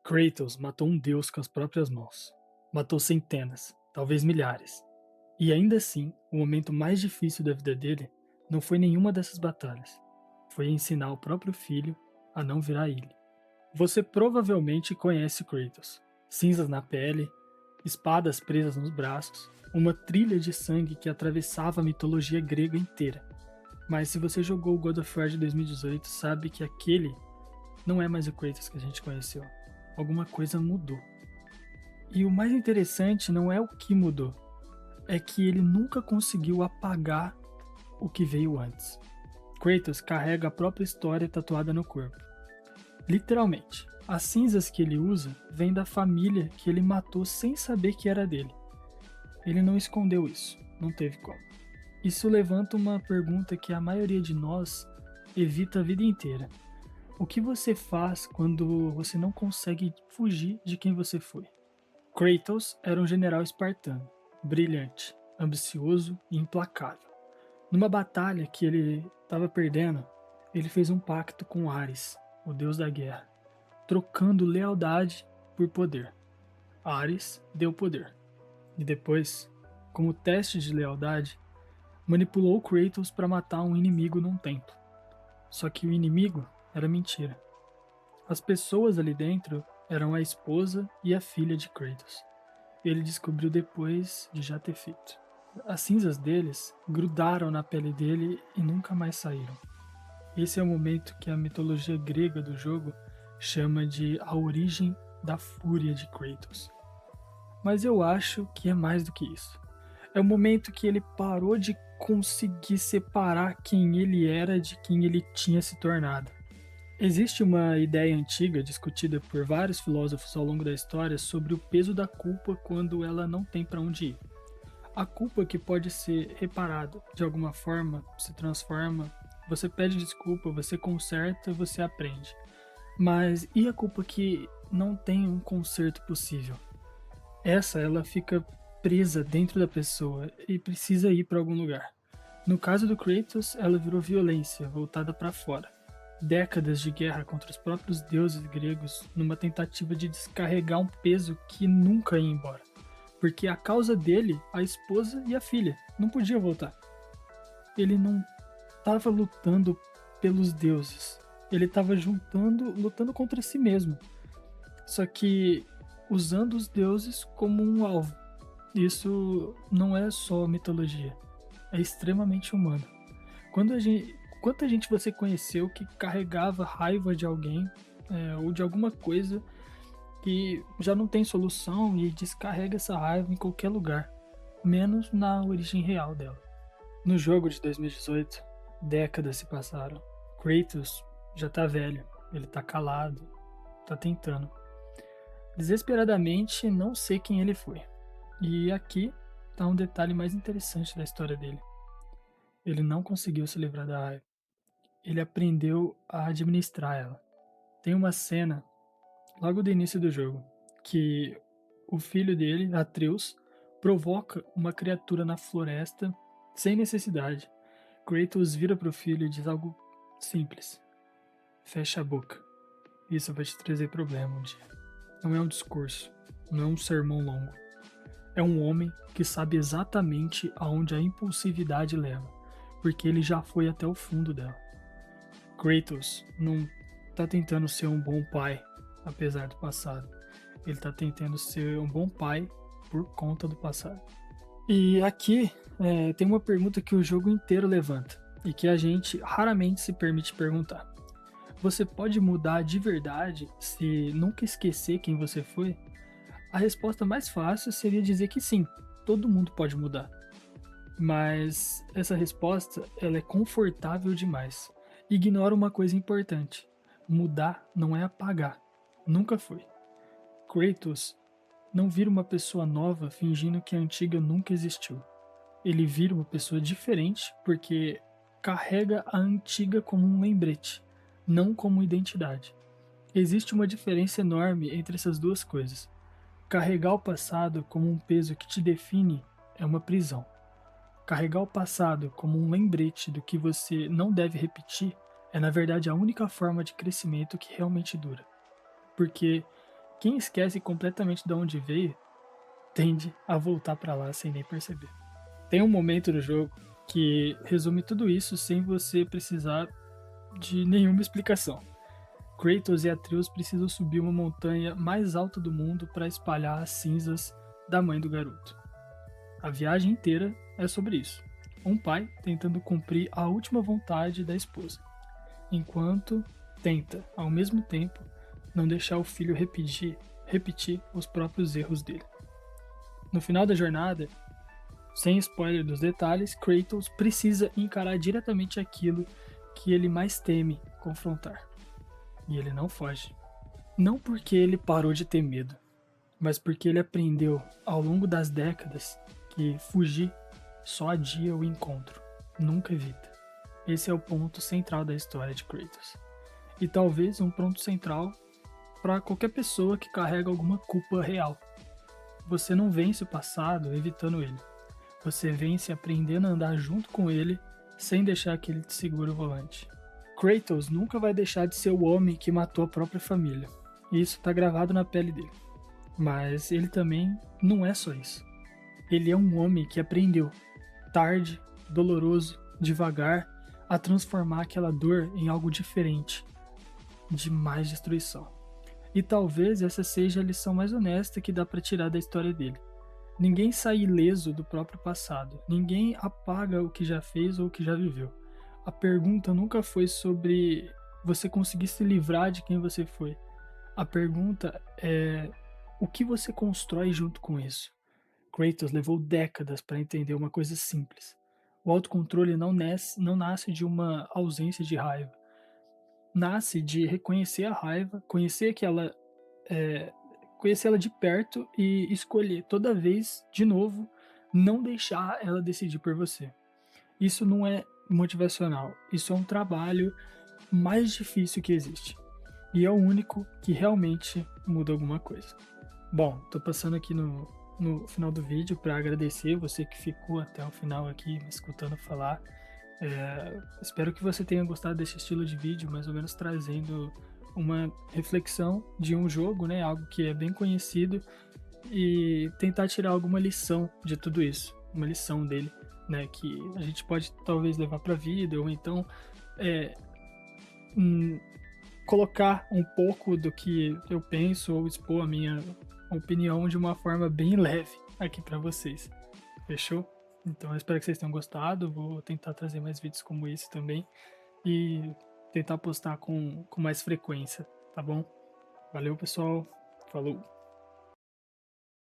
Kratos matou um deus com as próprias mãos. Matou centenas, talvez milhares. E ainda assim, o momento mais difícil da vida dele não foi nenhuma dessas batalhas. Foi ensinar o próprio filho a não virar ele. Você provavelmente conhece Kratos. Cinzas na pele, espadas presas nos braços, uma trilha de sangue que atravessava a mitologia grega inteira. Mas se você jogou o God of War de 2018, sabe que aquele não é mais o Kratos que a gente conheceu. Alguma coisa mudou. E o mais interessante não é o que mudou, é que ele nunca conseguiu apagar o que veio antes. Kratos carrega a própria história tatuada no corpo. Literalmente, as cinzas que ele usa vêm da família que ele matou sem saber que era dele. Ele não escondeu isso, não teve como. Isso levanta uma pergunta que a maioria de nós evita a vida inteira. O que você faz quando você não consegue fugir de quem você foi? Kratos era um general espartano, brilhante, ambicioso e implacável. Numa batalha que ele estava perdendo, ele fez um pacto com Ares, o deus da guerra, trocando lealdade por poder. Ares deu poder. E depois, como teste de lealdade, manipulou Kratos para matar um inimigo num templo. Só que o inimigo era mentira. As pessoas ali dentro eram a esposa e a filha de Kratos. Ele descobriu depois de já ter feito. As cinzas deles grudaram na pele dele e nunca mais saíram. Esse é o momento que a mitologia grega do jogo chama de a origem da fúria de Kratos. Mas eu acho que é mais do que isso. É o momento que ele parou de conseguir separar quem ele era de quem ele tinha se tornado. Existe uma ideia antiga discutida por vários filósofos ao longo da história sobre o peso da culpa quando ela não tem para onde ir. A culpa que pode ser reparada de alguma forma se transforma, você pede desculpa, você conserta, você aprende. Mas e a culpa que não tem um conserto possível? Ela fica presa dentro da pessoa e precisa ir para algum lugar. No caso do Kratos, ela virou violência voltada para fora. Décadas de guerra contra os próprios deuses gregos numa tentativa de descarregar um peso que nunca ia embora. Porque a causa dele, a esposa e a filha, não podia voltar. Ele não estava lutando pelos deuses. Ele estava lutando contra si mesmo. Só que usando os deuses como um alvo. Isso não é só mitologia, é extremamente humano. Quanta gente você conheceu que carregava raiva de alguém ou de alguma coisa que já não tem solução e descarrega essa raiva em qualquer lugar, menos na origem real dela. No jogo de 2018, décadas se passaram. Kratos já tá velho, ele tá calado, tá tentando. Desesperadamente não sei quem ele foi. E aqui tá um detalhe mais interessante da história dele. Ele não conseguiu se livrar da raiva. Ele aprendeu a administrar ela. Tem uma cena logo do início do jogo que o filho dele, Atreus, provoca uma criatura na floresta sem necessidade. Kratos vira pro filho e diz algo simples: fecha a boca. Isso vai te trazer problema um dia. Não é um discurso, não é um sermão longo. É um homem que sabe exatamente aonde a impulsividade leva, porque ele já foi até o fundo dela. Kratos não tá tentando ser um bom pai, apesar do passado. Ele tá tentando ser um bom pai por conta do passado. E aqui tem uma pergunta que o jogo inteiro levanta e que a gente raramente se permite perguntar. Você pode mudar de verdade se nunca esquecer quem você foi? A resposta mais fácil seria dizer que sim, todo mundo pode mudar. Mas essa resposta ela é confortável demais. Ignora uma coisa importante. Mudar não é apagar. Nunca foi. Kratos não vira uma pessoa nova fingindo que a antiga nunca existiu. Ele vira uma pessoa diferente porque carrega a antiga como um lembrete, não como identidade. Existe uma diferença enorme entre essas duas coisas. Carregar o passado como um peso que te define é uma prisão. Carregar o passado como um lembrete do que você não deve repetir é, na verdade, a única forma de crescimento que realmente dura. Porque Quem esquece completamente de onde veio, tende a voltar pra lá sem nem perceber. Tem um momento no jogo que resume tudo isso sem você precisar de nenhuma explicação. Kratos e Atreus precisam subir uma montanha mais alta do mundo para espalhar as cinzas da mãe do garoto. A viagem inteira é sobre isso. Um pai tentando cumprir a última vontade da esposa, enquanto tenta, ao mesmo tempo, não deixar o filho repetir os próprios erros dele. No final da jornada, sem spoiler dos detalhes, Kratos precisa encarar diretamente aquilo que ele mais teme confrontar. E ele não foge. Não porque ele parou de ter medo, mas porque ele aprendeu ao longo das décadas que fugir só adia o encontro, nunca evita. Esse é o ponto central da história de Kratos. E talvez um ponto central para qualquer pessoa que carrega alguma culpa real. Você não vence o passado evitando ele. Você vence aprendendo a andar junto com ele sem deixar que ele te segure o volante. Kratos nunca vai deixar de ser o homem que matou a própria família. E isso está gravado na pele dele. Mas ele também não é só isso. Ele é um homem que aprendeu, tarde, doloroso, devagar, a transformar aquela dor em algo diferente, de mais destruição. E talvez essa seja a lição mais honesta que dá para tirar da história dele. Ninguém sai ileso do próprio passado. Ninguém apaga o que já fez ou o que já viveu. A pergunta nunca foi sobre você conseguir se livrar de quem você foi. A pergunta é o que você constrói junto com isso. Kratos levou décadas para entender uma coisa simples. O autocontrole não nasce de uma ausência de raiva. Nasce de reconhecer a raiva, é, conhecer ela de perto e escolher toda vez, de novo, não deixar ela decidir por você. Isso não é motivacional, isso é um trabalho mais difícil que existe. E é o único que realmente muda alguma coisa. Bom, tô passando aqui no final do vídeo para agradecer você que ficou até o final aqui me escutando falar. Espero que você tenha gostado desse estilo de vídeo, mais ou menos trazendo uma reflexão de um jogo, né, algo que é bem conhecido, e tentar tirar alguma lição de tudo isso, uma lição dele, né, que a gente pode talvez levar para a vida, ou então é, hum, colocar um pouco do que eu penso ou expor a minha opinião de uma forma bem leve aqui para vocês. Fechou? Então eu espero que vocês tenham gostado. Vou tentar trazer mais vídeos como esse também e tentar postar com mais frequência, tá bom? Valeu, pessoal. Falou!